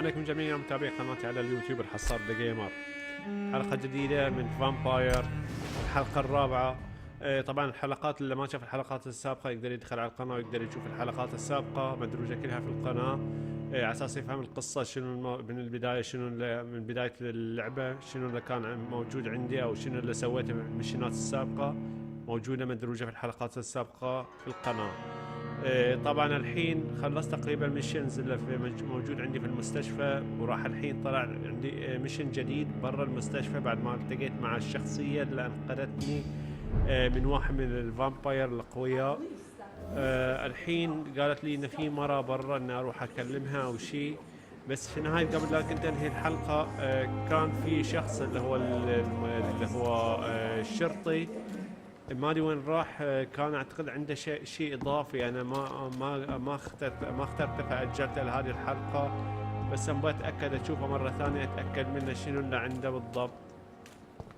عليكم جميعا متابعي قناتي على اليوتيوب الحصار TheGamer. حلقة جديدة من فامباير، الحلقة الرابعة. طبعا الحلقات اللي ما شاف الحلقات السابقة يقدر يدخل على القناة ويقدر يشوف الحلقات السابقة مدروجة كلها في القناة، على اساس يفهم القصة شنو من البداية، شنو من بداية اللعبة، شنو اللي كان موجود عندي او شنو اللي سويته من المشينات السابقة موجودة مدروجة في الحلقات السابقة في القناة. طبعا الحين خلصت تقريبا الميشنز اللي موجود عندي في المستشفى، وراح الحين طلع عندي ميشن جديد برا المستشفى بعد ما التقيت مع الشخصية اللي انقذتني من واحد من الفامباير القوياء. الحين قالت لي ان في مرة برا ان اروح اكلمها او شيء، بس في نهاية قبل لا تنتهي الحلقة كان في شخص اللي هو الشرطي، ما ادري وين راح. كان اعتقد عنده شيء اضافي، انا ما اخترت فاجلت لهذه الحلقه، بس ابغى اتاكد اشوفه مره ثانيه اتاكد منه شنو اللي عنده بالضبط.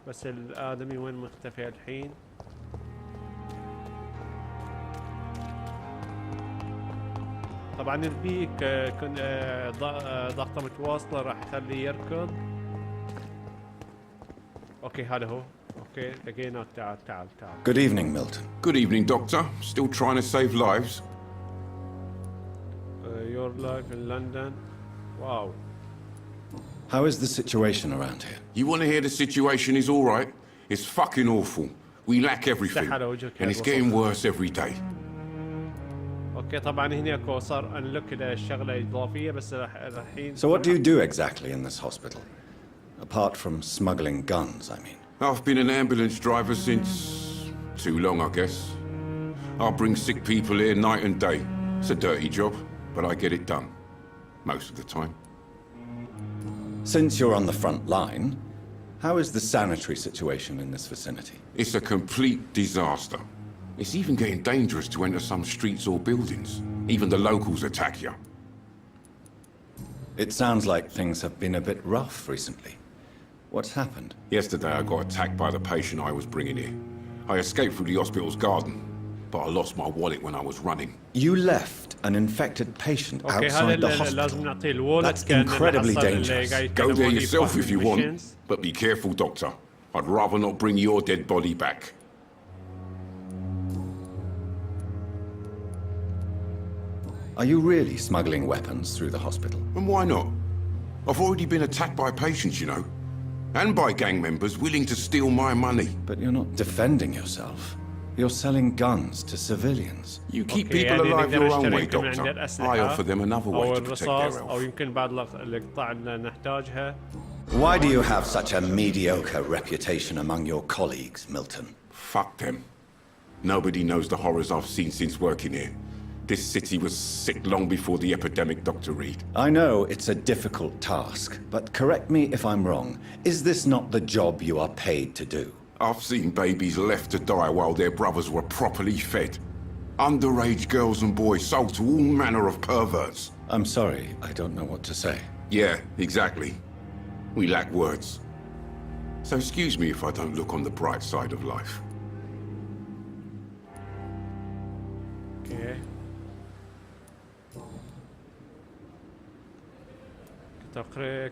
بس الادمي وين مختفي الحين؟ طبعا البيك ضغطه متواصله راح تخليه يركض. اوكي هذا هو. Okay, لقينا. تعال. Good evening, Milton. Good evening, Doctor. Still trying to save lives? Your life in London. Wow. How is the situation around here? You want to hear the situation is all right? It's fucking awful. We lack everything. And it's getting worse every day. Okay, طبعا هنا صار unlock للشغلة إضافية بس الحين. So what do you do exactly in this hospital? Apart from smuggling guns, I mean. I've been an ambulance driver since too long, I guess. I bring sick people here night and day. It's a dirty job, but I get it done. Most of the time. Since you're on the front line, how is the sanitary situation in this vicinity? It's a complete disaster. It's even getting dangerous to enter some streets or buildings. Even the locals attack you. It sounds like things have been a bit rough recently. What's happened? Yesterday I got attacked by the patient I was bringing here. I escaped through the hospital's garden, but I lost my wallet when I was running. You left an infected patient outside the hospital. That's incredibly dangerous. Go there yourself if you want, but be careful, Doctor. I'd rather not bring your dead body back. Are you really smuggling weapons through the hospital? And why not? I've already been attacked by patients, you know. And by gang members willing to steal my money. But you're not defending yourself. You're selling guns to civilians. You keep people alive your own way, Doctor. I offer them another way to protect their health. أو يمكن بعض القطع اللي نحتاجها. Why do you have such a mediocre reputation among your colleagues, Milton? Fuck them. Nobody knows the horrors I've seen since working here. This city was sick long before the epidemic, Dr. Reed. I know it's a difficult task, but correct me if I'm wrong. Is this not the job you are paid to do? I've seen babies left to die while their brothers were properly fed. Underage girls and boys sold to all manner of perverts. I'm sorry, I don't know what to say. Yeah, exactly. We lack words. So excuse me if I don't look on the bright side of life. Okay.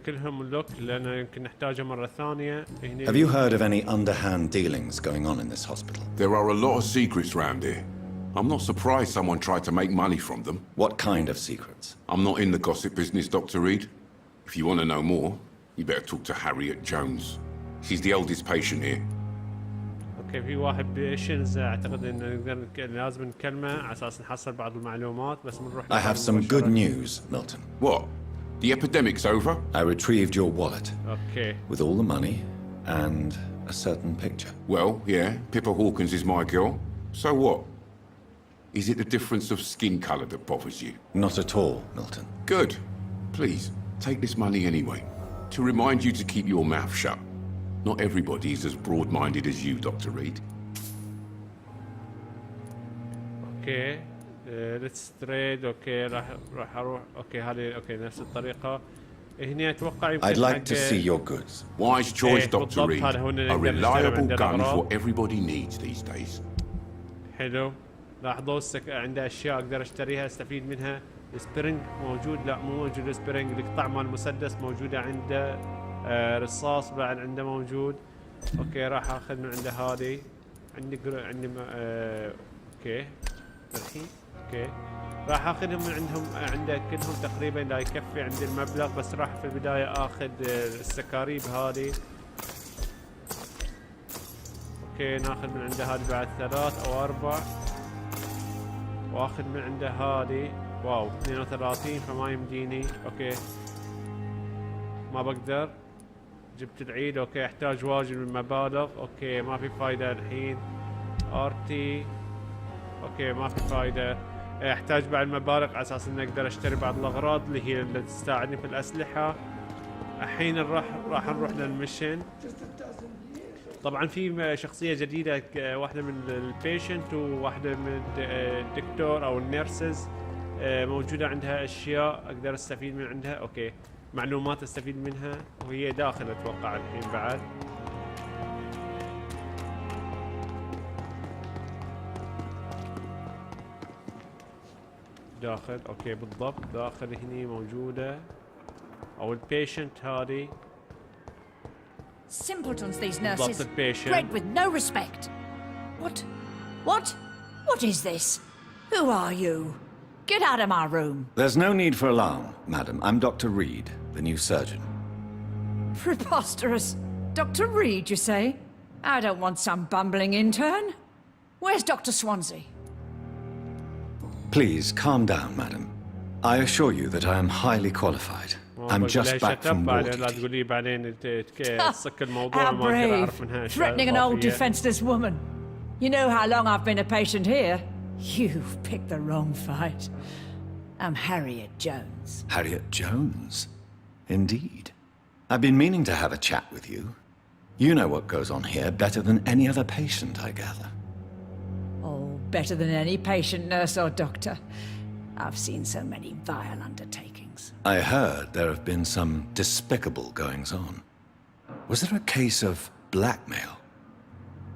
كلهم لوك لأن يمكن نحتاجه مرة ثانية. Have you heard of any underhand dealings going on in this hospital? There are a lot of secrets around here. I'm not surprised someone tried to make money from them. What kind of secrets? I'm not in the gossip business, Dr. Reed. If you want to know more, you better talk to Harriet Jones. She's the eldest patient here. اوكي في واحد بيشنز اعتقد انه لازم نكلمه على اساس نحصل بعض المعلومات بس بنروح. I have some good news, Milton. What? The epidemic's over? I retrieved your wallet. Okay. With all the money and a certain picture. Well, yeah, Pippa Hawkins is my girl. So what? Is it the difference of skin colour that bothers you? Not at all, Milton. Good. Please, take this money anyway. To remind you to keep your mouth shut. Not everybody is as broad-minded as you, Dr. Reed. Okay. Let's trade. اوكي راح اروح. اوكي هذه اوكي نفس الطريقة. هنا اتوقع يمكن. I'd like to see your goods. Wise choice, Dr. Reed. A reliable gun is what everybody needs these days. حلو. لاحظوا عنده اشياء اقدر اشتريها استفيد منها السبرينج موجود؟ لا مو موجود السبرينج. القطع مال المسدس موجودة عنده. رصاص بعد عنده موجود. اوكي راح اخذ من عنده هذه. عندي اوكي الحين اوكي راح اخذهم من عندهم. عنده كلهم تقريبا لا يكفي عندي المبلغ، بس راح في البداية اخذ السكاريب هذه. اوكي ناخذ من عنده هذه بعد 3 أو 4، واخذ من عنده هذه. واو 32 فما يمديني. اوكي ما بقدر. جبت العيد. اوكي احتاج واجد من المبالغ. اوكي ما في فايدة الحين. ارتي اوكي ما في فايدة. احتاج بعد مبالغ على اساس اني اقدر اشتري بعض الاغراض اللي هي اللي تساعدني في الاسلحة. الحين راح نروح للميشن. طبعا في شخصية جديدة، واحدة من البيشنت وواحدة من الدكتور او النيرسز. موجودة عندها اشياء اقدر استفيد من عندها. اوكي معلومات استفيد منها، وهي داخل اتوقع الحين بعد. داخل اوكي بالضبط داخل هني موجودة، او البيشنت هذه. Simpletons, these nurses. the patient. Bred with no respect. What is this? Who are you? Get out of my room. There's no need for alarm, madam. I'm Dr. Reed, the new surgeon. Preposterous. Dr. Reed, you say? I don't want some bumbling intern. Where's Dr. Swansea? Please calm down, madam. I assure you that I am highly qualified. I'm just back from war لا duty. تقولي بعدين تصك الموضوع How ما اقدر brave. اعرف منها اشياء Threatening an old إضافية. defenseless woman. You know how long I've been a patient here? You've picked the wrong fight. I'm Harriet Jones. Harriet Jones? Indeed. I've been meaning to have a chat with you. You know what goes on here better than any other patient, I gather. Oh, better than any patient, nurse or doctor. I've seen so many vile undertakings. I heard there have been some despicable goings-on. Was there a case of blackmail?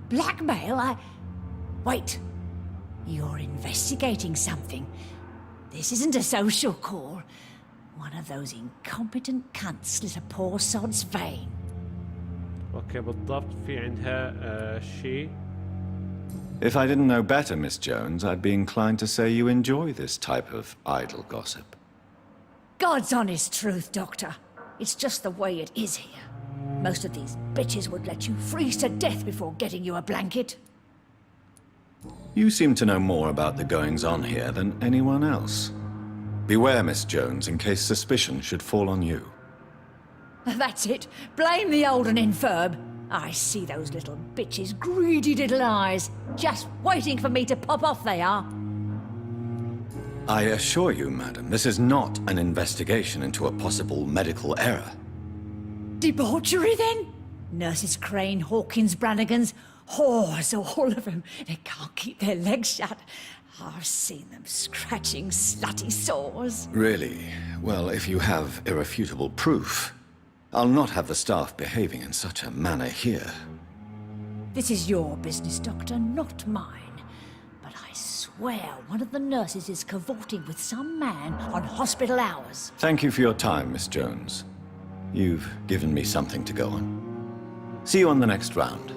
Blackmail? Wait. You're investigating something. This isn't a social call. One of those incompetent cunts slit a poor sod's vein. اوكي بالضبط في عندها شيء. If I didn't know better, Miss Jones, I'd be inclined to say you enjoy this type of idle gossip. God's honest truth, Doctor. It's just the way it is here. Most of these bitches would let you freeze to death before getting you a blanket. You seem to know more about the goings-on here than anyone else. Beware, Miss Jones, in case suspicion should fall on you. That's it. Blame the old and infirm. I see those little bitches' greedy little eyes. Just waiting for me to pop off, they are. I assure you, madam, this is not an investigation into a possible medical error. Debauchery, then? Nurses Crane, Hawkins, Brannigans, whores, all of them. They can't keep their legs shut. I've seen them scratching slutty sores. Really? Well, if you have irrefutable proof, I'll not have the staff behaving in such a manner here. This is your business, Doctor, not mine. But I swear one of the nurses is cavorting with some man on hospital hours. Thank you for your time, Miss Jones. You've given me something to go on. See you on the next round.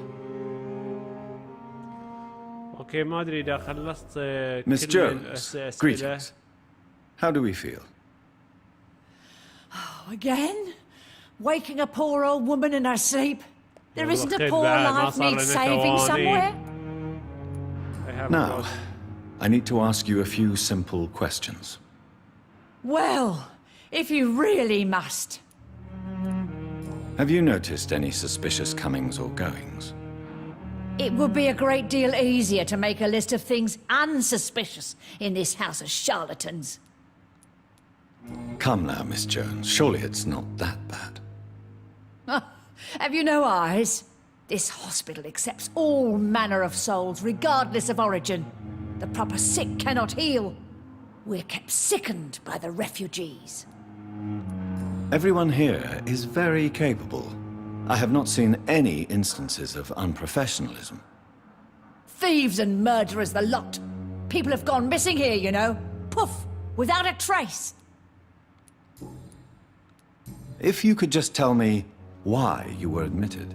اوكي ما ادري اذا خلصت Miss كل Jones, الأسئلة. greetings. How do we feel? Again? Waking a poor old woman in her sleep? There isn't a والله poor بعد ما life صار needs لنا saving ثواني. somewhere? I have Now, got- I need to ask you a few simple questions. Well, if you really must. Have you noticed any suspicious comings or goings? It would be a great deal easier to make a list of things unsuspicious in this house of charlatans. Come now, Miss Jones. Surely it's not that bad. Have you no eyes? This hospital accepts all manner of souls, regardless of origin. The proper sick cannot heal. We're kept sickened by the refugees. Everyone here is very capable. I have not seen any instances of unprofessionalism. Thieves and murderers, the lot. People have gone missing here, you know. Poof! without a trace. If you could just tell me why you were admitted.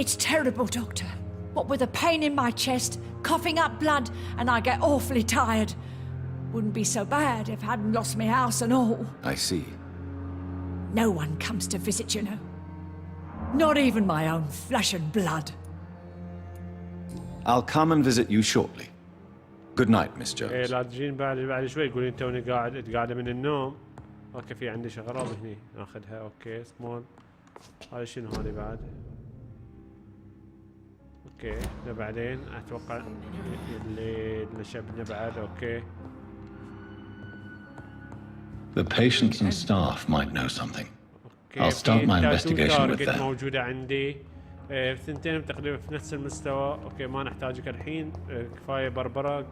It's terrible, Doctor. What with a pain in my chest, coughing up blood, and I get awfully tired. Wouldn't be so bad if I hadn't lost my house and all. I see. No one comes to visit, you know. Not even my own flesh and blood. I'll come and visit you shortly. Good night, Miss ايه Jones. لا تجين بعد شوي تقولين توني قاعده من النوم. اوكي في عندي شغله هني ناخذها. اوكي سمول. هذا شنو هذه بعد؟ اوكي ده بعدين اتوقع اللي شبنا بعد. اوكي The patients and staff might know something. اوكي I'll start my investigation with them. موجوده عندي. ثنتين تقريبا في نفس المستوى. اوكي ما نحتاجك الحين. كفايه بربره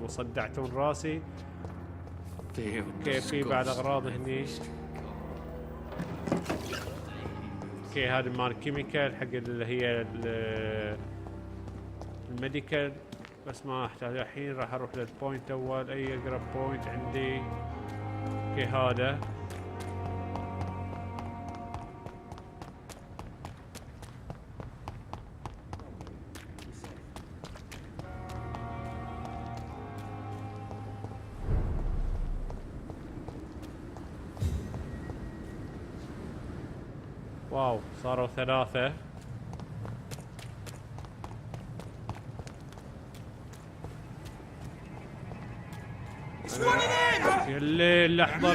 وصدعتون راسي. اوكي في بعد اغراض هني. اوكي هذا مال كيميكال حق اللي هي الميديكال بس ما احتاج الحين. راح اروح للبوينت اول. اي اقرب بوينت عندي. اوكي هذا واو صاروا 3. يا الليل لحظة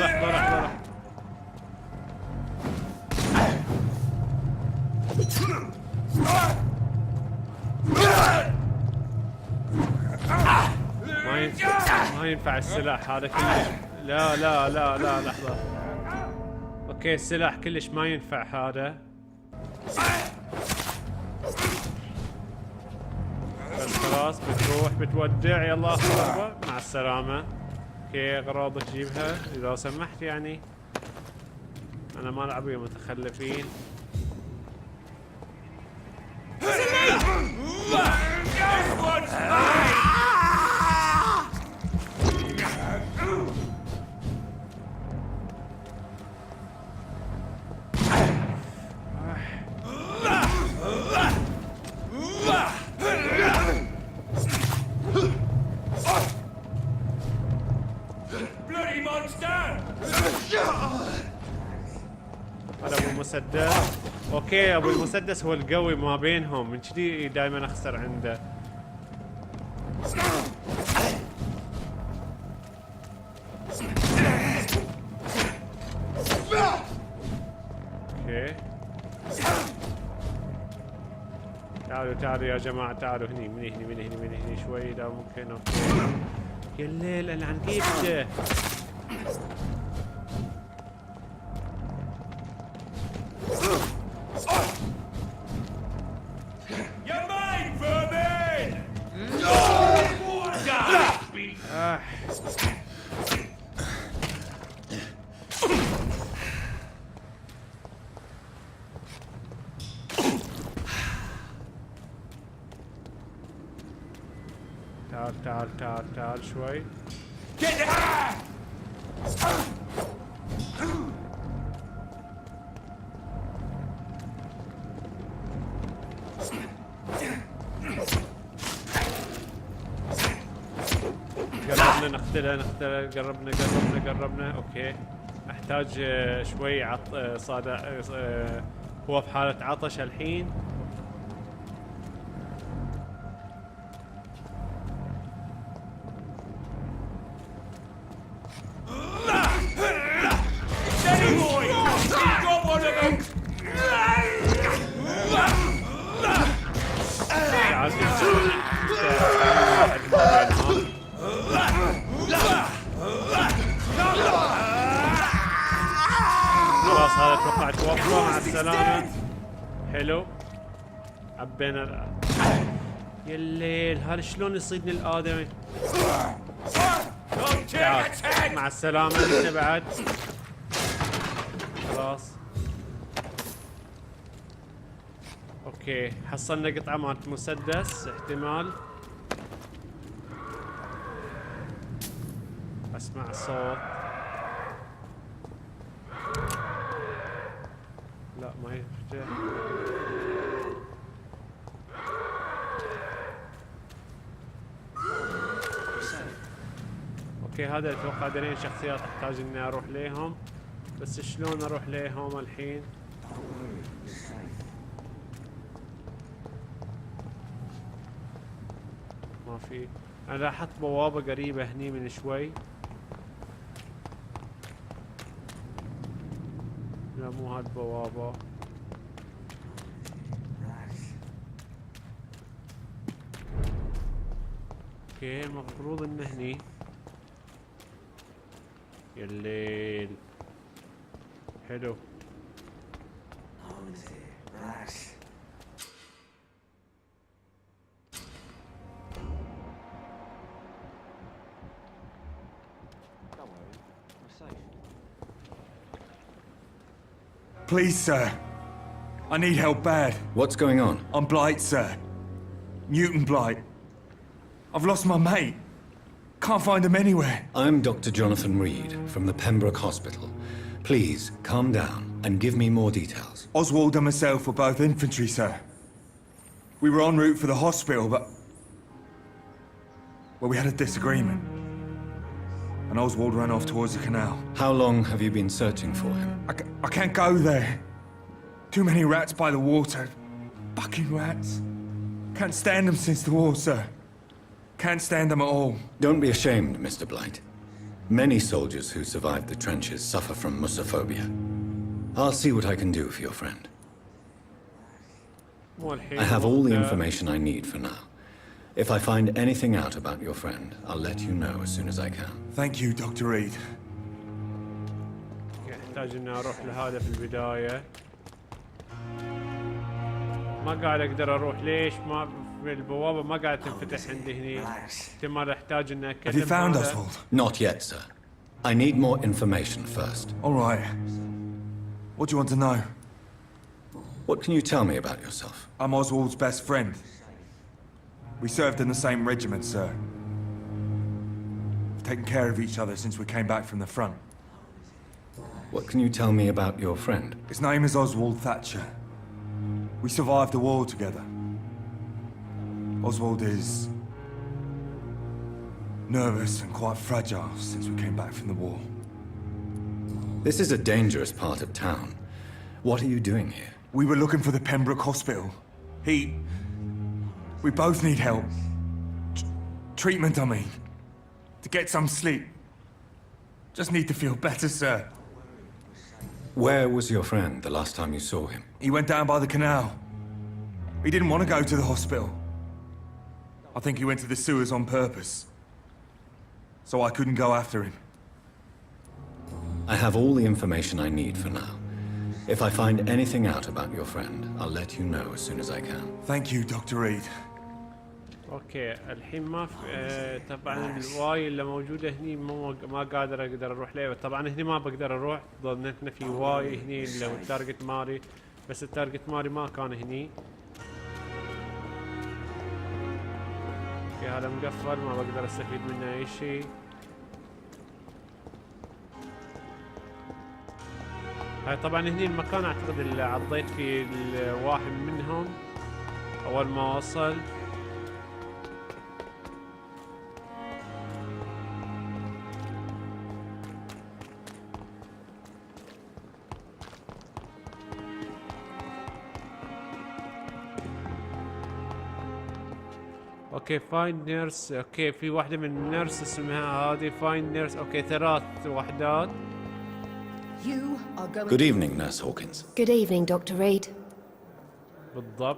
ما ينفع السلاح هذا كلش. لا لحظة. اوكي السلاح كلش ما ينفع هذا. بس خلاص بتروح بتودع. يلا اخوة مع السلامة. اوكي اغراضك جيبها اذا سمحت يعني. انا ما العب ويا متخلفين. هذا ابو المسدس. اوكي ابو المسدس هو القوي ما بينهم من كذي دائما اخسر عنده. اوكي تعالوا يا جماعه تعالوا هني من هني شوي اذا ممكن. اوكي يا الليل العن جيبته. تعال شوي. قربنا نقتلها قربنا. اوكي احتاج شوي صادع. هو في حالة عطش الحين. خلاص هذا اتوقع توفى. مع السلامة. حلو عبينا. يا الليل هذا شلون يصيدني الآدمي. تعال مع السلامة. انت بعد خلاص. اوكي حصلنا قطعة مالت مسدس احتمال. بس اسمع صوت. لا ما يفتح. اوكي هذا اتوقع دليل شخصيات احتاج اني اروح ليهم، بس شلون اروح ليهم الحين؟ ما في. انا لاحظت بوابة قريبة هني من شوي. لا مو هاد بوابة. اوكي المفروض انه هني. يا الليل حلو. Please, sir. I need help bad. What's going on? I'm Blight, sir. Newton Blight. I've lost my mate. Can't find him anywhere. I'm Dr. Jonathan Reed from the Pembroke Hospital. Please, calm down and give me more details. Oswald and myself were both infantry, sir. We were en route for the hospital, but... well, we had a disagreement. And Oswald ran off towards the canal. How long have you been searching for him? I can't go there. Too many rats by the water. Fucking rats. Can't stand them since the war, sir. Can't stand them at all. Don't be ashamed, Mr. Blight. Many soldiers who survived the trenches suffer from musophobia. I'll see what I can do for your friend. I have all the information I need for now. If I find anything out about your friend, I'll let you know as soon as I can. Thank you, Dr. Reed. احتاج اني اروح لهذا في البداية. ما قاعد اقدر اروح ليش؟ ما في البوابة ما قاعد تنفتح عندي هني. احتمال احتاج اني اكلم. Have you found Oswald? Not yet, sir. I need more information first. All right. What do you want to know? What can you tell me about yourself? I'm Oswald's best friend. We served in the same regiment, sir. We've taken care of each other since we came back from the front. What can you tell me about your friend? His name is Oswald Thatcher. We survived the war together. Oswald is... nervous and quite fragile since we came back from the war. This is a dangerous part of town. What are you doing here? We were looking for the Pembroke Hospital. We both need help. Treatment, I mean. To get some sleep. Just need to feel better, sir. Where was your friend the last time you saw him? He went down by the canal. He didn't want to go to the hospital. I think he went to the sewers on purpose. So I couldn't go after him. I have all the information I need for now. If I find anything out about your friend, I'll let you know as soon as I can. Thank you, Dr. Reed. اوكي الحين ما في طبعا الواي اللي موجوده هني ما قادر اقدر اروح ليه. طبعا هني ما بقدر اروح، ظنيتنا في واي هني اللي هو التارجت ماري، بس التارجت ماري ما كان هني. اوكي هذا مقفل ما بقدر استفيد منه اي شيء. هاي طبعا هني المكان اعتقد اللي عضيت فيه الواحد منهم اول ما وصل. اوكي فايند نيرس. اوكي في واحدة من النيرس اسمها هذه فايند نيرس. اوكي 3 وحدات. Good evening, Nurse Hawkins. Good evening, Dr. Reed. بالضبط.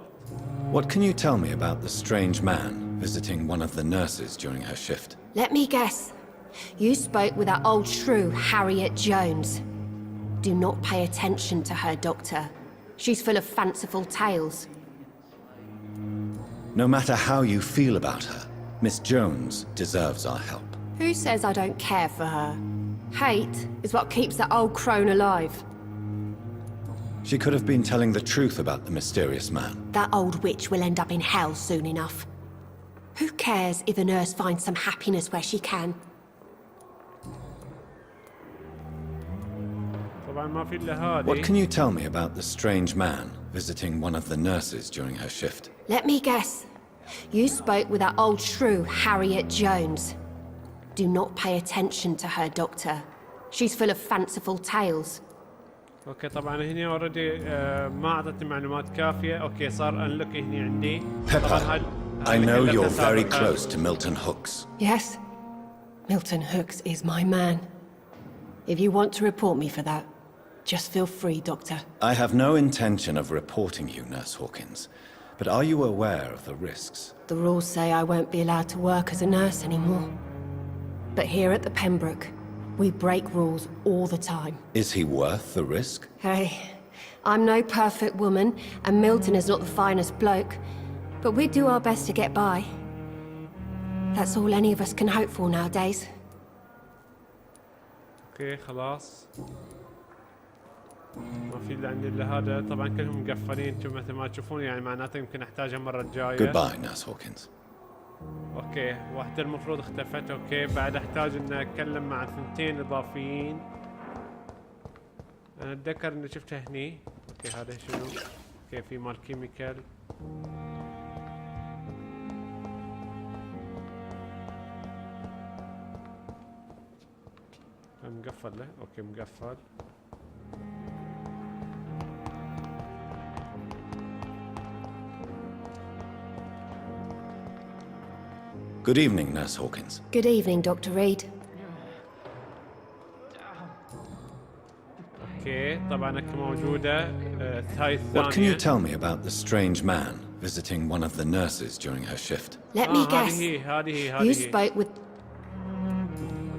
What can you tell me about the strange man visiting one of the nurses during her shift? Let me guess. You spoke with that old shrew, Harriet Jones. Do not pay attention to her, Doctor. She's full of fanciful tales. No matter how you feel about her, Miss Jones deserves our help. Who says I don't care for her? Hate is what keeps that old crone alive. She could have been telling the truth about the mysterious man. That old witch will end up in hell soon enough. Who cares if a nurse finds some happiness where she can? طبعا ما في الا What can هذه. you tell me about the strange man visiting one of the nurses during her shift? Let me guess. You spoke with that old shrew, Harriet Jones. Do not pay attention to her, Doctor. She's full of fanciful tales. اوكي طبعا هنا اوريدي ما اعطتني معلومات كافيه. اوكي صار انلوك هنا عندي. Pepper, I know you're very close to Milton Hooks. Yes, Milton Hooks is my man. If you want to report me for that, just feel free, Doctor. I have no intention of reporting you, Nurse Hawkins. But are you aware of the risks? The rules say I won't be allowed to work as a nurse anymore. But here at the Pembroke, we break rules all the time. Is he worth the risk? Hey, I'm no perfect woman, and Milton is not the finest bloke, but we do our best to get by. That's all any of us can hope for nowadays. اوكي خلاص. ما في اللي عندي الا هذا. طبعا كلهم مقفلين انتم مثل ما تشوفون، يعني معناته يمكن احتاجها المره الجايه. Goodbye, Nurse Hawkins. اوكي واحدة المفروض اختفت. اوكي بعد احتاج ان اتكلم مع ثنتين اضافيين. انا اتذكر اني شفته هني. اوكي هذا شنو؟ اوكي في مال كيميكال. مقفل له. اوكي مقفل. Good evening, Nurse Hawkins. Good evening, Dr. Reed. اوكي طبعا هكا موجودة. هاي What can you الثانية. tell me about the strange man visiting one of the nurses during her shift? Let me guess. هذه You هي. spoke with...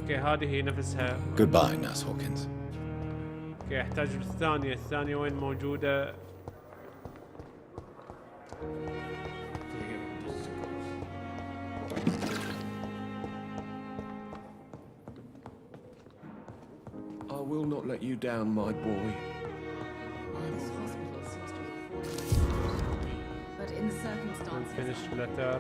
اوكي هذه هي نفسها. Goodbye, Nurse Hawkins. اوكي احتاج الثانية. الثانية وين موجودة؟ I will not let you down, my boy. This hospital seems to be but in the circumstances, finish letter.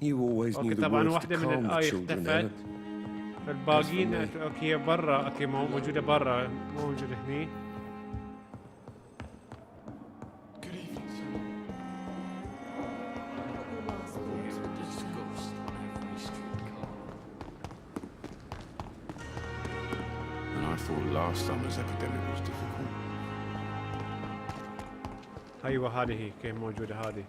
You always knew اوكي the طبعا words to واحدة من calm the الآي children, اختفت. Ellen. فالباقيين That's for اوكي برا. اوكي موجودة برا، مو موجودة هني. Good evening, sir. And I thought last summer's epidemic was difficult. ايوه هذه هي. اوكي موجودة هذه.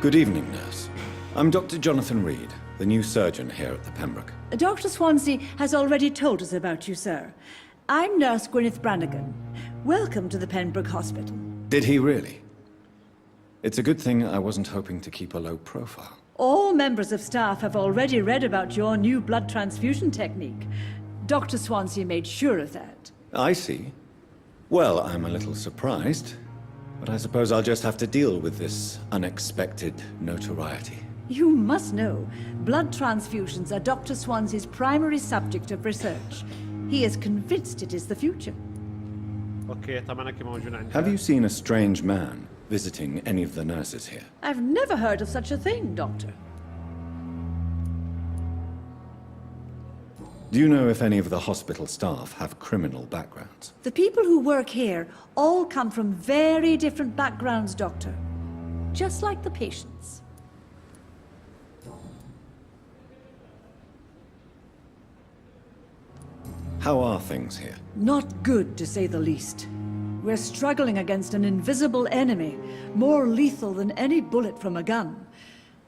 Good evening, nurse. I'm Dr. Jonathan Reed, the new surgeon here at the Pembroke. Dr. Swansea has already told us about you, sir. I'm Nurse Gwyneth Brannigan. Welcome to the Pembroke Hospital. Did he really? It's a good thing I wasn't hoping to keep a low profile. All members of staff have already read about your new blood transfusion technique. Dr. Swansea made sure of that. I see. Well, I'm a little surprised, but I suppose I'll just have to deal with this unexpected notoriety. You must know, blood transfusions are Dr. Swansea's primary subject of research. He is convinced it is the future. اوكي طبعا هكي موجودة عندها. Have you seen a strange man visiting any of the nurses here? I've never heard of such a thing, Doctor. Do you know if any of the hospital staff have criminal backgrounds? The people who work here all come from very different backgrounds, Doctor. Just like the patients. How are things here? Not good, to say the least. We're struggling against an invisible enemy, more lethal than any bullet from a gun.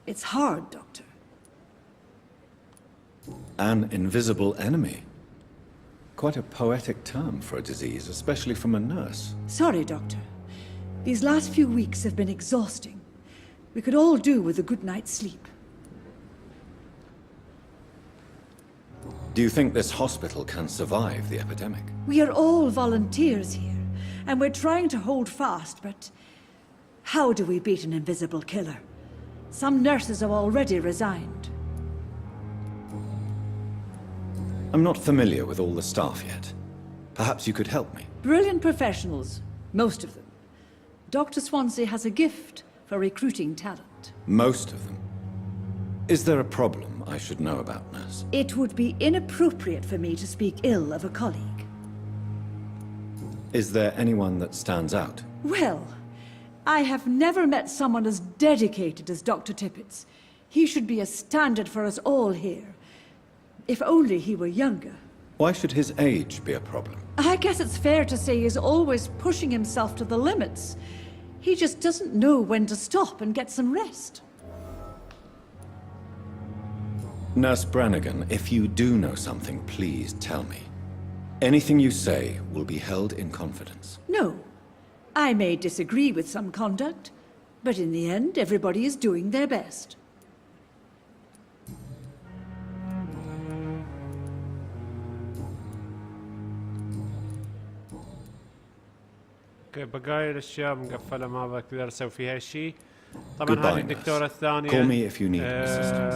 It's hard, Doctor. An invisible enemy? Quite a poetic term for a disease, especially from a nurse. Sorry, Doctor. These last few weeks have been exhausting. We could all do with a good night's sleep. Do you think this hospital can survive the epidemic? We are all volunteers here, and we're trying to hold fast, but how do we beat an invisible killer? Some nurses have already resigned. I'm not familiar with all the staff yet. Perhaps you could help me. Brilliant professionals, most of them. Dr. Swansea has a gift for recruiting talent. contact. Most of them. Is there a problem I should know about, nurse? It would be inappropriate for me to speak ill of a colleague. Is there anyone that stands out? Well, I have never met someone as dedicated as Dr. Tippett's. He should be a standard for us all here. If only he were younger. Why should his age be a problem? I guess it's fair to say he's always pushing himself to the limits. He just doesn't know when to stop and get some rest. Nurse Brannigan, if you do know something, please tell me. Anything you say will be held in confidence. No. I may disagree with some conduct, but in the end, everybody is doing their best. اوكي بقايا الاشياء مقفله ما بقدر اسوي فيها شيء. طبعا هذه Goodbye, الدكتوره nurse. الثانيه Call me if you need assistance.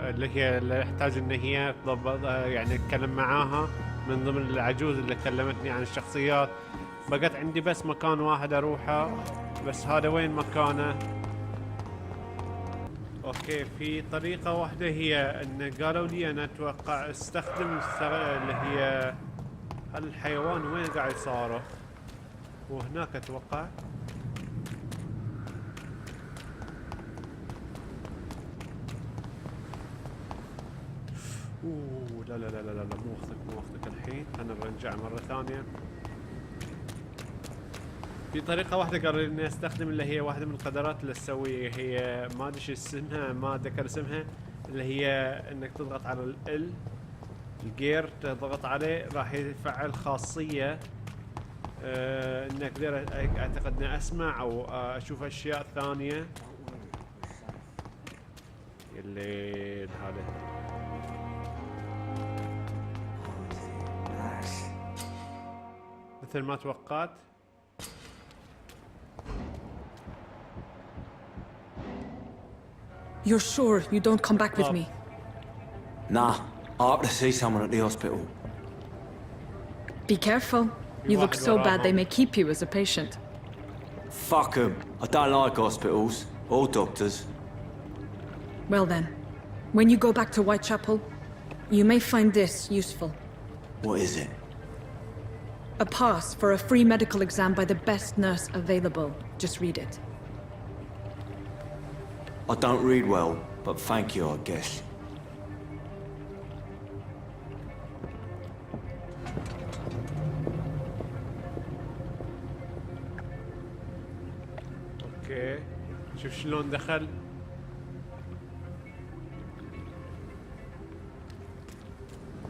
اللي هي اللي احتاج ان هي تضبط يعني اتكلم معاها من ضمن العجوز اللي كلمتني عن الشخصيات. بقت عندي بس مكان واحد اروحه، بس هذا وين مكانه؟ اوكي في طريقه واحده هي ان قالوا لي انا اتوقع استخدم اللي هي الحيوان وين قاعد يصارخ؟ وهناك اتوقع. اوه لا لا لا لا لا مو وقتك الحين، خلينا نرجع مرة ثانية. في طريقة واحدة قالوا لي اني استخدم اللي هي واحدة من القدرات اللي تسوي، هي ما ادري شو اسمها، ما اتذكر اسمها، اللي هي انك تضغط على الجير، تضغط عليه راح يفعل خاصية اني اقدر اعتقد اني اسمع او اشوف اشياء ثانية. الليل هذا مثل ما توقعت. You're sure you don't come back with me? Nah, I have to see someone at the hospital. Be careful. You look so bad they may keep you as a patient. Fuck 'em. I don't like hospitals or doctors. Well then, when you go back to Whitechapel, you may find this useful. What is it? A pass for a free medical exam by the best nurse available. Just read it. I don't read well, but thank you, I guess. اوكي شوف شلون دخل.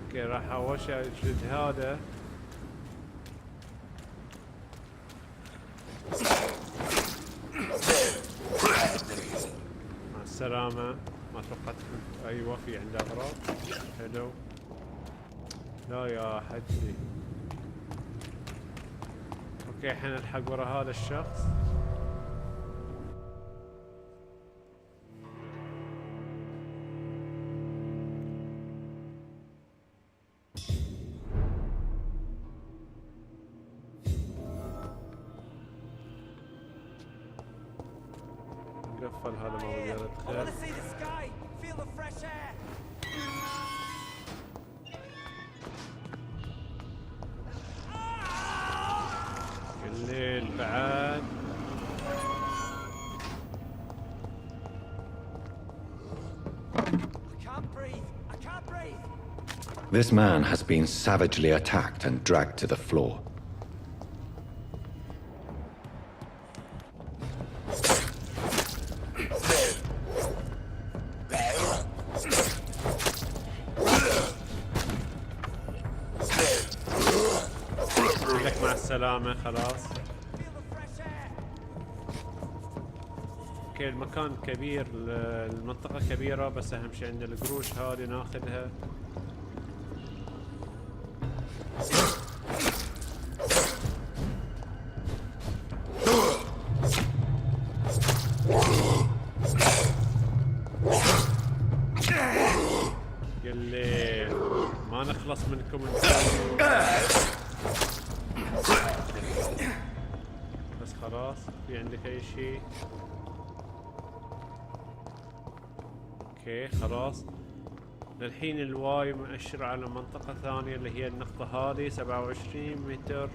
اوكي راح اول شيء اشد هذا. مع السلامة. ما توقعت ايوه في عنده اغراض. حلو. لا يا حجي. اوكي الحين الحق ورا هذا الشخص. قفل هذا ما ودي ادخل. الليل بعد. This man has been savagely attacked and dragged to the floor. مع السلامة خلاص. اوكي المكان كبير، المنطقة كبيرة، بس اهم شيء عندنا القروش هذه ناخذها. يلي ما نخلص منكم بس خلاص. في عندك اي شيء؟ اوكي خلاص. للحين الواي مؤشر على منطقة ثانية اللي هي النقطة هذه 27 متر.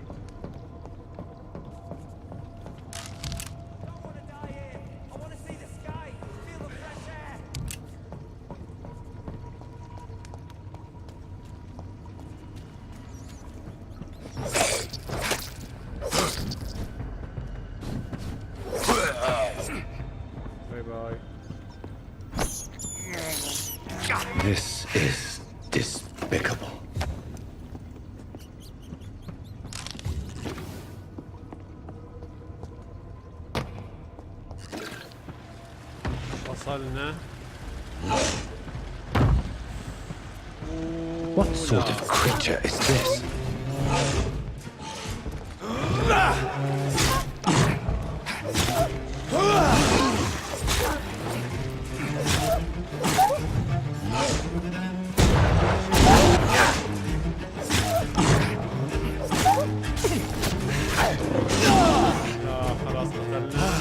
This is despicable. وصلنا. What sort of creature is this? خلاص قتلنا.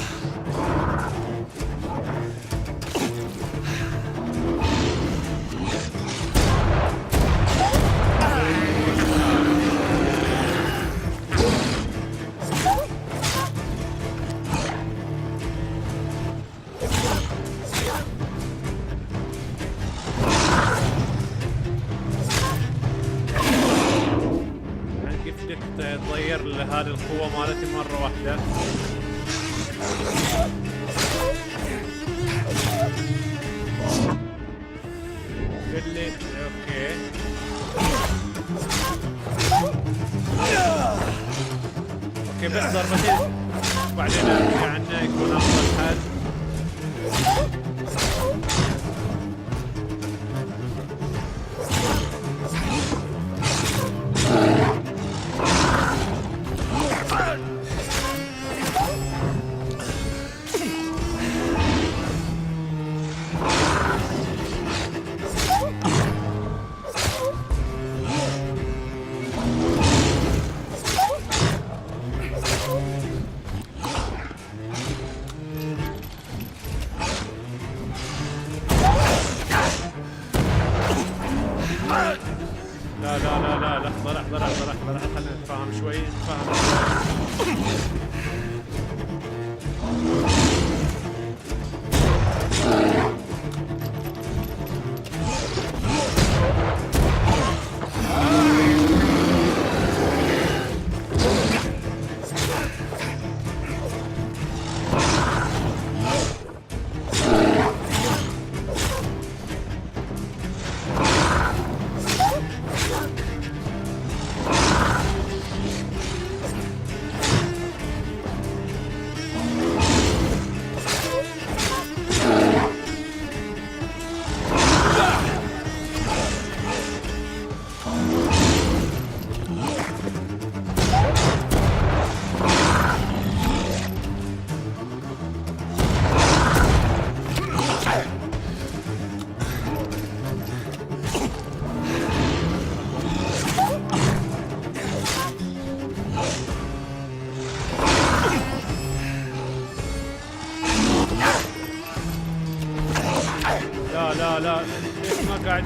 كيف بدك تغير هذه القوة مالتي مرة واحدة؟ قل لي اوكي. اوكي بس ضربتين بعدين ارجع عنه يكون افضل حل. لا لا لا لا لحظة لحظة لحظة لحظة لحظة خلينا نتفاهم شوي نتفاهم لا لا ليش ما قاعد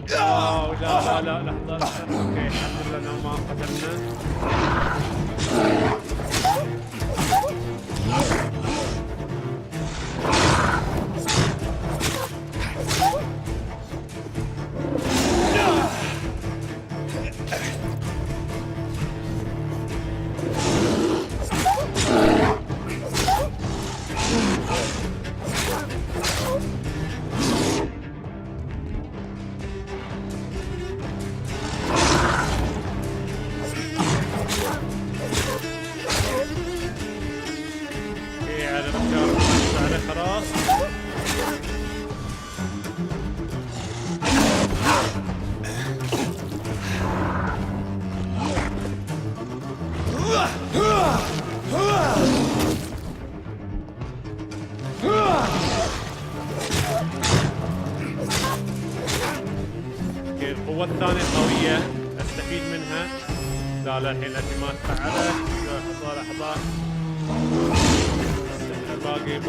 لا لا لا لحظة اوكي الحمد لله انه ما قتلنا. القوة الثانية قوية استفيد منها. لا الحين الحين ما تفعلت. لحظة لحظة. باقي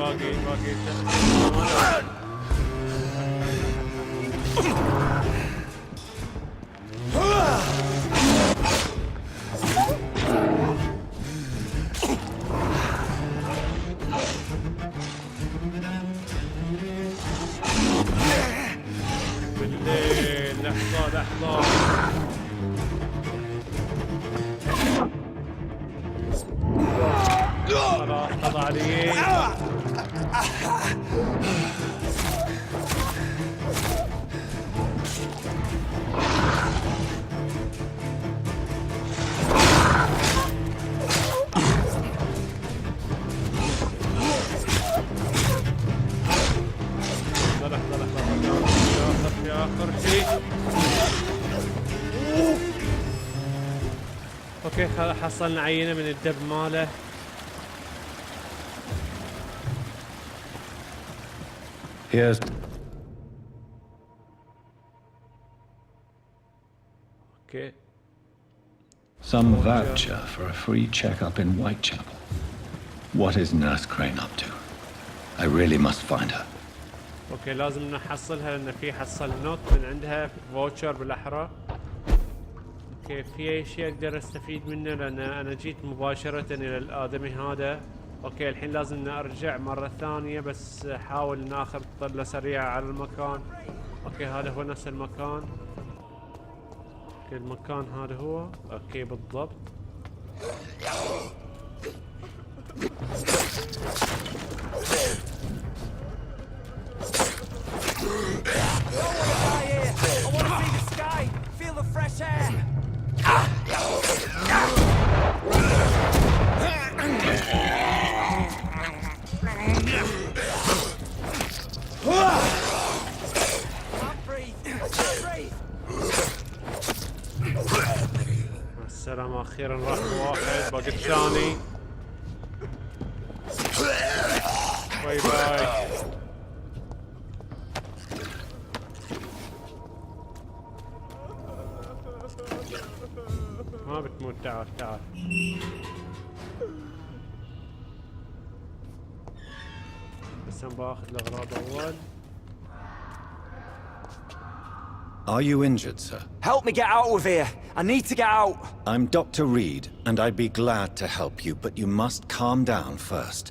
بالليل. لحظة خلاص قضى علي. لحظة في آخر شيء. اوكي حصلنا عينة من الدب ماله. Here's... اوكي. Some voucher for a free checkup in Whitechapel. What is Nurse Crane up to? I really must find her. اوكي لازم نحصلها لان في حصل نوت من عندها فوتشر بالاحرى. اوكي في اي شيء اقدر استفيد منه لان انا جيت مباشرة الى الادمي هذا. اوكي الحين لازم ارجع مرة ثانية بس حاول ناخذ طلة سريعة على المكان. اوكي هذا هو نفس المكان. اوكي المكان هذا هو. اوكي بالضبط. السلام اخيرا راح واحد باقي الثاني. باي باي. ما بتموت. تعال بس انا باخذ الاغراض اول. Are you injured, sir? Help me get out of here. I need to get out. I'm Dr. Reed, and I'd be glad to help you, but you must calm down first.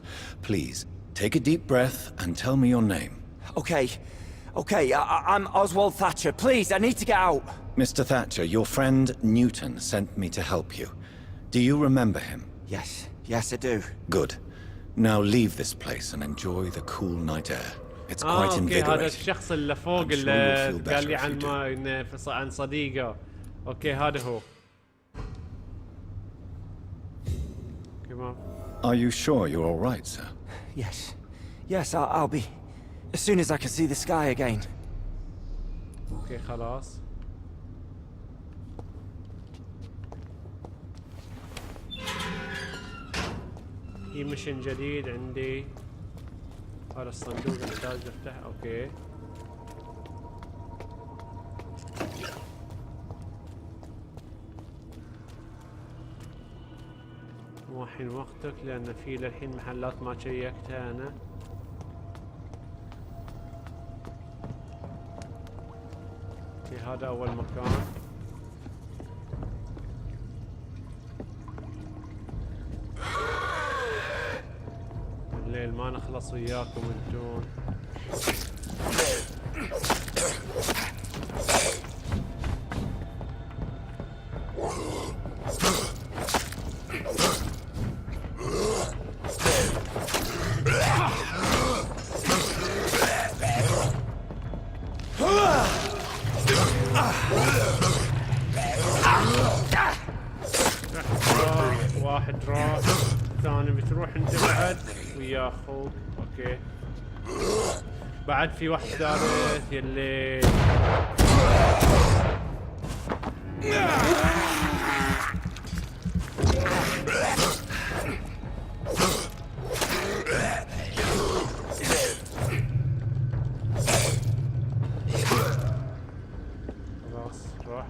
Please, take a deep breath and tell me your name. Okay, I'm Oswald Thatcher. Please, I need to get out. Mr. Thatcher, your friend Newton sent me to help you. Do you remember him? Yes, I do. Good. Now leave this place and enjoy the cool night air. It's quite اوكي هذا invigorating. الشخص اللي فوق I'm sure اللي you'll feel قال لي better عن if you عن صديقه. اوكي هذا هو. تمام. Are you sure you're all right, sir? Yes, I'll be. As soon as I can see the sky again. اوكي خلاص. في مشن جديد عندي. هذا الصندوق نحتاج نفتحه. اوكي مو الحين وقتك لان في للحين محلات ما شيكتها انا. اوكي هذا اول مكان. الليل ما نخلص وياكم انتون. واحد راح الثاني بتروح انت بعد ويا اخوك. اوكي بعد في واحد ثالث يلي خلاص راح.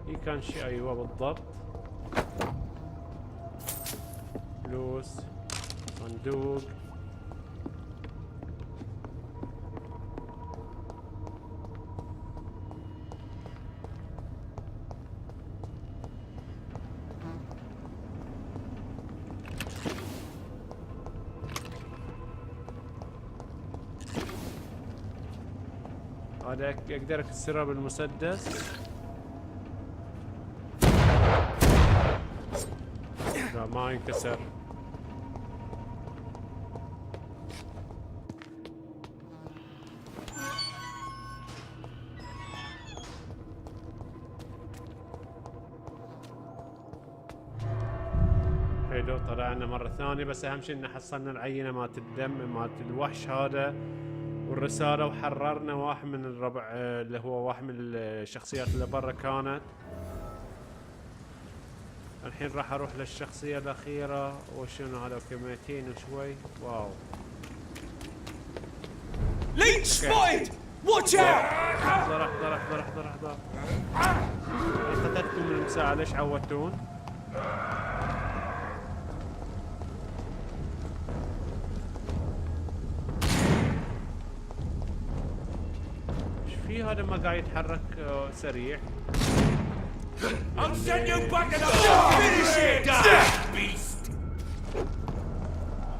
هي كان شيء ايوه بالضبط. فلوس، صندوق. هذا اقدر اكسرها بالمسدس. لا ما ينكسر. حلو طلعنا مرة ثانية، بس أهم شيء إن حصلنا العينة مالت الدم مالت الوحش هذا والرسالة، وحررنا واحد من الربع اللي هو واحد من الشخصيات اللي برا كانت. الحين راح أروح للشخصية الأخيرة. وشنو هذا؟ اوكي 200 وشوي. واو. Leech spotted! Watch out! احضر احضر احضر احضر احضر. قتلتكم من المساعة، ليش عودتون؟ ايش في هذا ما قاعد يتحرك سريع؟ I'll send you back and finish it, beast!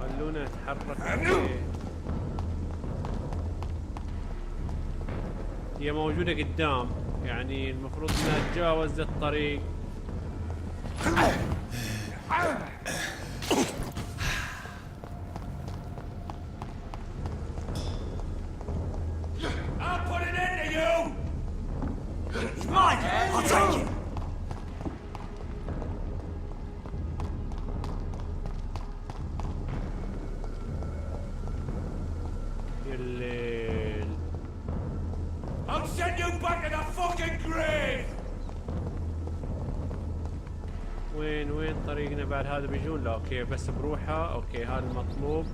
خلونا نتحرك. هي موجودة قدام، يعني المفروض انها تجاوز الطريق. I'll put an end to you! He's mine! I'll take it! I'll send you back to the fucking grave! وين طريقنا بعد؟ هذا بيجون؟ لا اوكي بس بروحه. اوكي هذا المطلوب.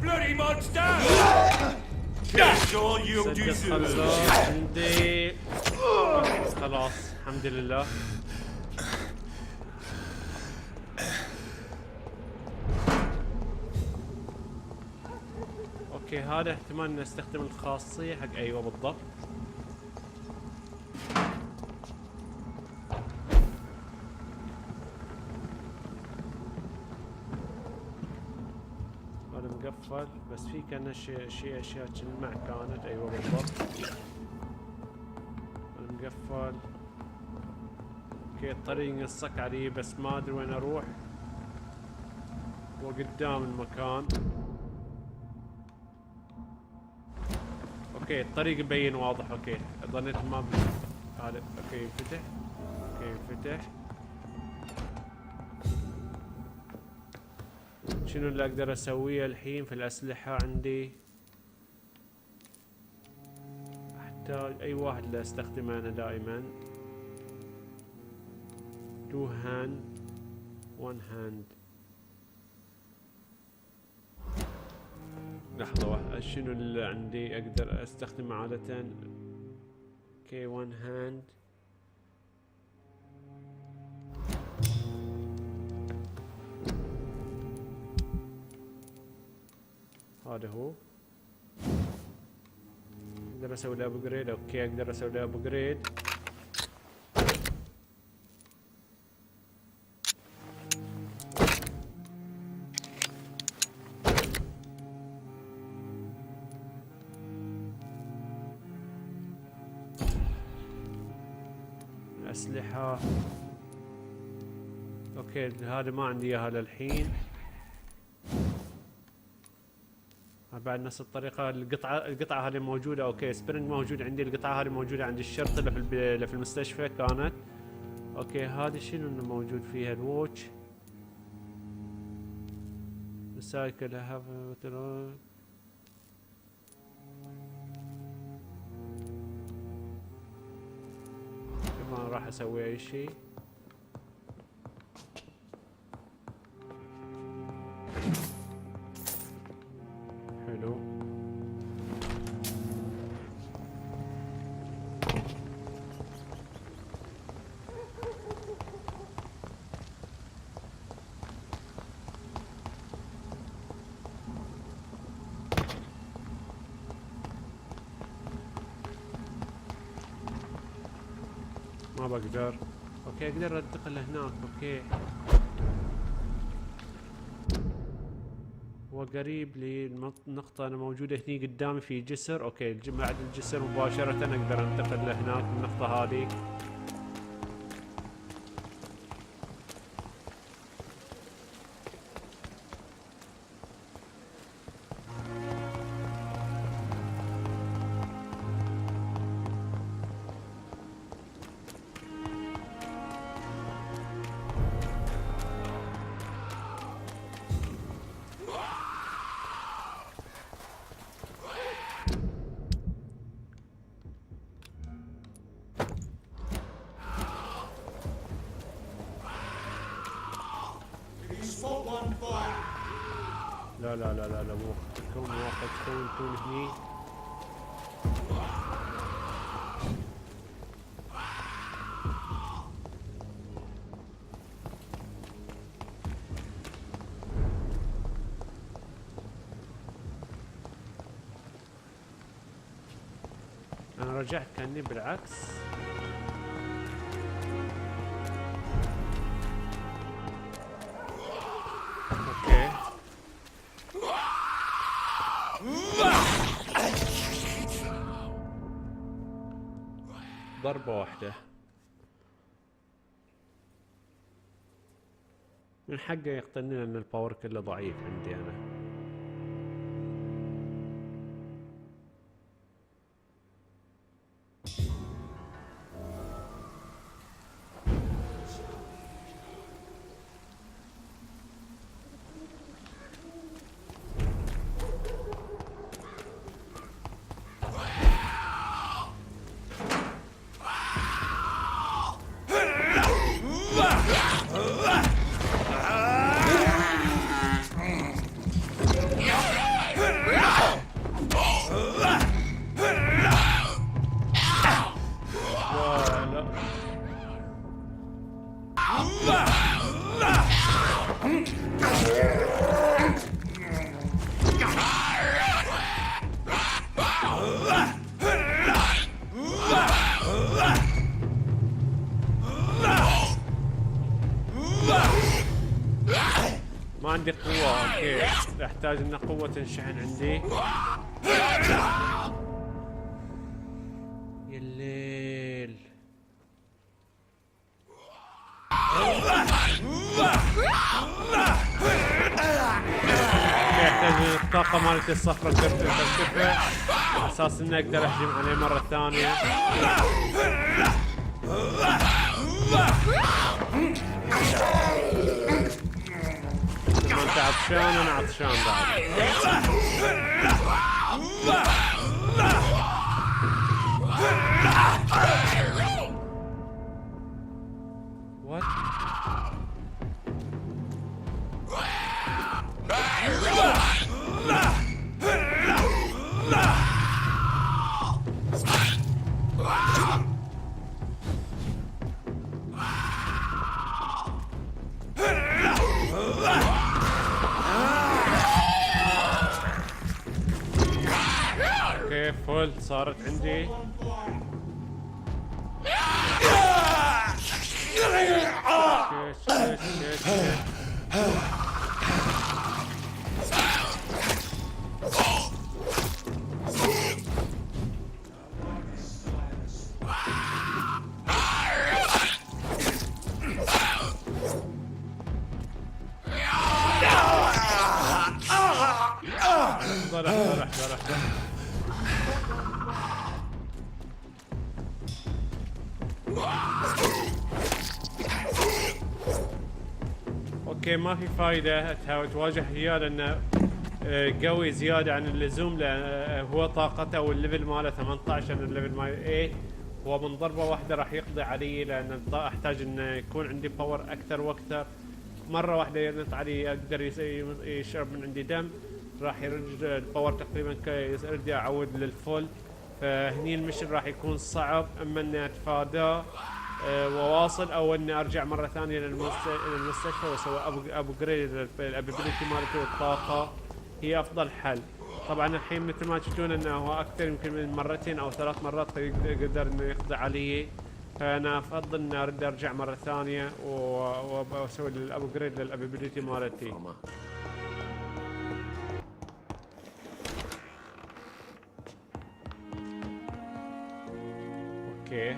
Bloody monster! That's all you deserve! عندي خلاص الحمد لله. اوكي هذا احتمال نستخدم الخاصية حق ايوه بالضبط. هذا مقفل بس في كان اشياء تلمع كانت. ايوه بالضبط. هذا مقفل. اوكي الطريق ينصك علي بس ما ادري وين اروح. وقدام المكان. اوكي الطريق مبين واضح. اوكي ظنيت ما هذا. اوكي ينفتح. اوكي ينفتح. شنو اللي اقدر اسويه الحين في الاسلحة عندي؟ احتاج اي واحد اللي استخدمه انا دائما. 2 هاند 1 هاند. لحظة واحدة. شنو اللي عندي اقدر استخدمه عادة؟ اوكي 1 هاند. هذا هو. اقدر اسوي له ابجريد. اوكي اقدر اسوي له ابجريد. الاسلحة. اوكي هذا ما عندي اياها للحين. بعد نفس الطريقة القطعة هذه موجودة. اوكي سبرينج موجود عندي، القطعة هذه موجودة عند الشرطي اللي في المستشفى كانت. اوكي هذه شنو اللي موجود فيها؟ الووتش ريسايكل ما راح اسوي اي شيء. حلو ما بقدر. اوكي اقدر انتقل لهناك. اوكي هو قريب لي النقطة، انا موجودة هني قدامي في جسر. اوكي بعد الجسر مباشرة اقدر انتقل لهناك من النقطة هذه. لا لا لا لا لا مو وقتكم انتم هني. انا رجعت كأني بالعكس. اوكي ضربة واحدة من حقه يقتلني لأن الباور كله ضعيف عندي أنا. ما عندي قوة. اوكي احتاج ان قوة تنشحن عندي. يا الليل. احتاج الطاقة مالتي الصفراء ترتفع على اساس اني اقدر اهجم عليه مرة ثانية. انت عطشان انا عطشان بعد. وات فل صارت عندي. لحظة لحظة لحظة لحظة. اوكي ما في فايدة تحاول تواجه اياه لانه قوي زيادة عن اللزوم، لأن هو طاقته والليفل ماله 18 الليفل ماله 8، هو من ضربة واحدة راح يقضي علي، لأن احتاج انه يكون عندي باور اكثر واكثر. مرة واحدة ينط علي اقدر يشرب من عندي دم، راح يرج الباور تقريبا ارجع اعود للفول، فهني المشن راح يكون صعب، اما اني اتفاداه وواصل او اني ارجع مرة ثانية للمستشفى واسوي ابجريد الابيلتي مالتي والطاقة هي افضل حل. طبعا الحين مثل ما تشوفون انه هو اكثر يمكن من مرتين او 3 مرات يقدر انه يقضي علي، فانا افضل اني ارد ارجع مرة ثانية واسوي الابجريد للابيلتي مالتي. اوكي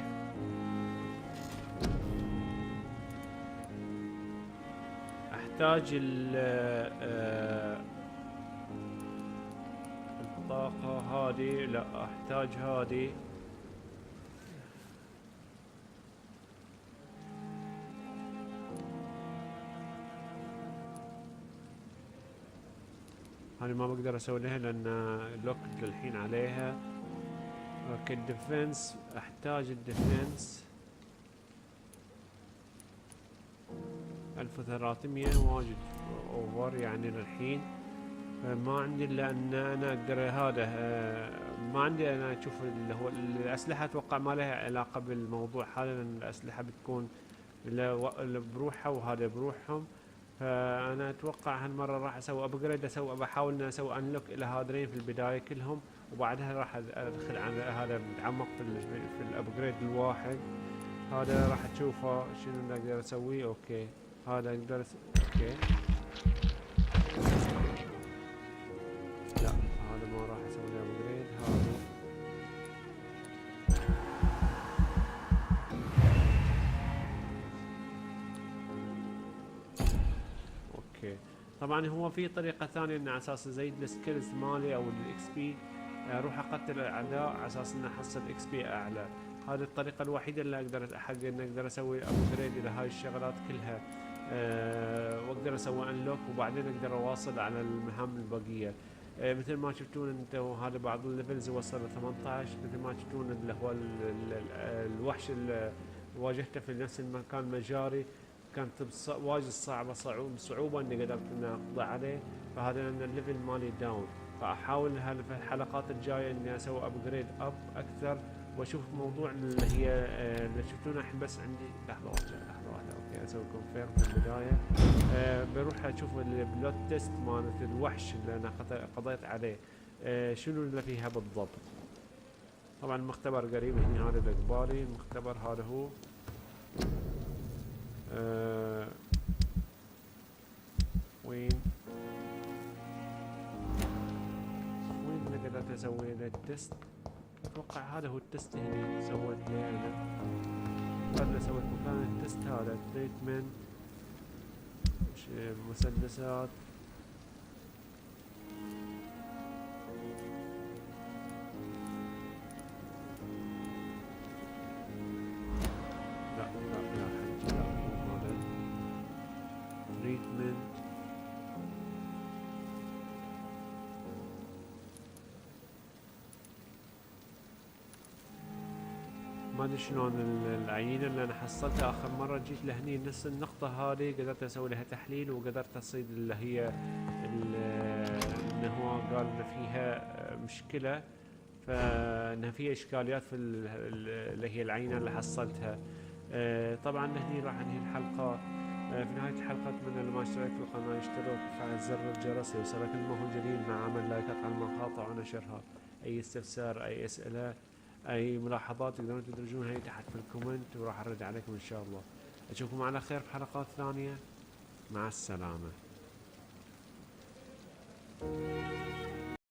احتاج الطاقة هذه، لا احتاج هذه. هذه ما بقدر اسوي لها لان لوك للحين عليها. اوكي الديفنس، احتاج الديفنس 1300 واجد اوفر يعني للحين، ما عندي الا ان انا اقدر هذا ما عندي انا اشوف اللي هو الاسلحه، اتوقع ما لها علاقه بالموضوع هذا لان الاسلحه بتكون بروحها وهذا بروحهم، فانا اتوقع هالمره راح اسوي ابجريد، بحاول ان اسوي انلوك الى هذين في البدايه كلهم، وبعدها راح ادخل على هذا بتعمق في الابجريد الواحد. هذا راح تشوفه شنو اقدر اسويه. اوكي هذا اقدر اوكي لا هذا ما راح اسوي له ابجريد. هذا اوكي طبعا هو في طريقة ثانية ان على اساس ازيد السكيلز مالي او الاكس بي، اروح اقتل الاعداء على اساس ان احصل اكس بي اعلى. هذه الطريقة الوحيدة اللي اقدر حق ان اقدر اسوي ابجريد الى هاي الشغلات كلها، واقدر اسوي انلوك وبعدين اقدر اواصل على المهام الباقية. مثل ما شفتون انتم هذا بعض الليفلز وصل ل 18، مثل ما شفتون اللي هو الوحش اللي واجهته في نفس المكان المجاري كانت واجد صعوبة اني قدرت اني اقضي عليه، فهذا لان الليفل مالي داون، فاحاول في الحلقات الجاية اني اسوي ابجريد اب اكثر واشوف موضوع اللي هي اللي شفتونا الحين. بس عندي لحظة واحدة اوكي اسوي كونفيرم في البداية. بروح اشوف البلوت تيست مالت الوحش اللي انا قضيت عليه شنو اللي فيها بالضبط. طبعا المختبر قريب هنا، هذا الاقبالي المختبر هذا هو. وين اللي قدرت اسوي له التست؟ اتوقع هذا هو التست هنا سويت له انا. قبل سويت مكان التست هذا تريتمنت مسدسات. لا يا حجي لا مو هذا تريتمنت. ما ادري شلون العينه اللي انا حصلتها اخر مره جيت لهني نفس النقطه هذه قدرت اسوي لها تحليل وقدرت اصيد اللي هي انه هو قال ان فيها مشكله، فانها فيها اشكاليات في اللي هي العينه اللي حصلتها. طبعا هني راح انهي الحلقه. في نهايه الحلقه اتمنى اللي ما اشترك في القناه يشترك ويفعل زر الجرس يوصلك كل ما هو جديد، مع عمل لايكات على المقاطع ونشرها. اي استفسار اي اسئله اي ملاحظات تقدرون تدرجونها هي تحت في الكومنت وراح ارد عليكم ان شاء الله. اشوفكم على خير في حلقات ثانيه. مع السلامه.